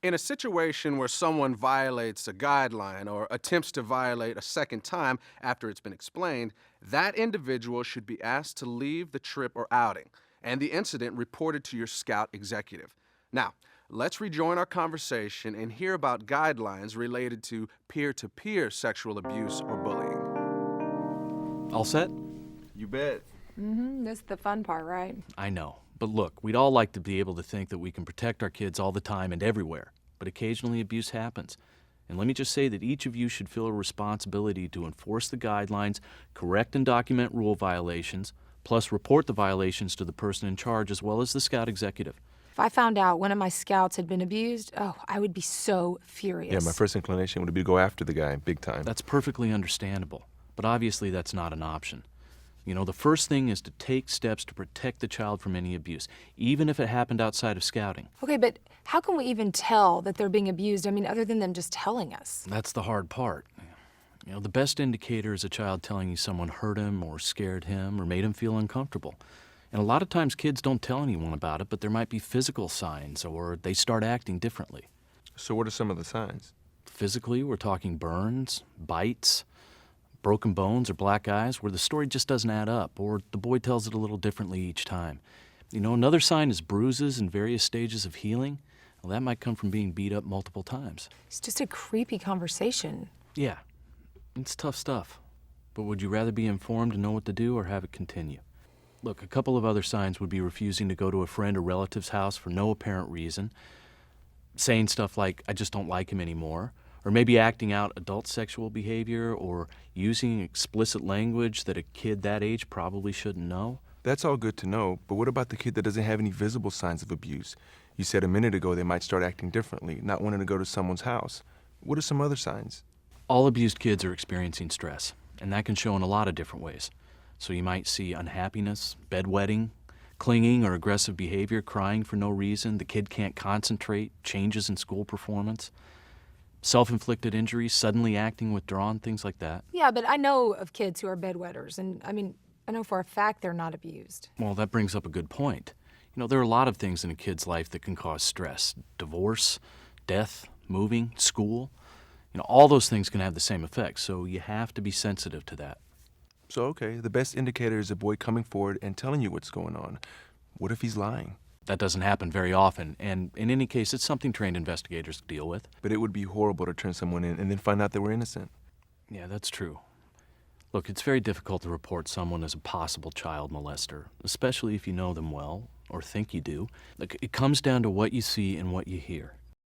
In a situation where someone violates a guideline or attempts to violate a second time after it's been explained, that individual should be asked to leave the trip or outing, and the incident reported to your scout executive. Now, let's rejoin our conversation and hear about guidelines related to peer sexual abuse or bullying. All set? You bet. This is the fun part, right? I know. But look, we'd all like to be able to think that we can protect our kids all the time and everywhere. But occasionally abuse happens. And let me just say that each of you should feel a responsibility to enforce the guidelines, correct and document rule violations, plus report the violations to the person in charge as well as the scout executive. If I found out one of my scouts had been abused, I would be so furious. Yeah, my first inclination would be to go after the guy big time. That's perfectly understandable. But obviously that's not an option. You know, the first thing is to take steps to protect the child from any abuse, even if it happened outside of scouting. Okay, but how can we even tell that they're being abused? I mean, other than them just telling us. That's the hard part. You know, the best indicator is a child telling you someone hurt him or scared him or made him feel uncomfortable. And a lot of times kids don't tell anyone about it, but there might be physical signs or they start acting differently. So what are some of the signs? Physically, we're talking burns, bites, broken bones or black eyes where the story just doesn't add up or the boy tells it a little differently each time. You know, another sign is bruises in various stages of healing. Well, that might come from being beat up multiple times. It's just a creepy conversation. Yeah, it's tough stuff. But would you rather be informed and know what to do or have it continue? Look, a couple of other signs would be refusing to go to a friend or relative's house for no apparent reason, saying stuff like, I just don't like him anymore, or maybe acting out adult sexual behavior or using explicit language that a kid that age probably shouldn't know. That's all good to know, but what about the kid that doesn't have any visible signs of abuse? You said a minute ago they might start acting differently, not wanting to go to someone's house. What are some other signs? All abused kids are experiencing stress, and that can show in a lot of different ways. So you might see unhappiness, bedwetting, clinging or aggressive behavior, crying for no reason, the kid can't concentrate, changes in school performance, self-inflicted injuries, suddenly acting withdrawn, things like that. Yeah, but I know of kids who are bedwetters, and I know for a fact they're not abused. Well, that brings up a good point. You know, there are a lot of things in a kid's life that can cause stress. Divorce, death, moving, school. You know, all those things can have the same effect, so you have to be sensitive to that. So, okay, the best indicator is a boy coming forward and telling you what's going on. What if he's lying? That doesn't happen very often, and in any case, it's something trained investigators deal with. But it would be horrible to turn someone in and then find out they were innocent. Yeah, that's true. Look, it's very difficult to report someone as a possible child molester, especially if you know them well, or think you do. Look, it comes down to what you see and what you hear.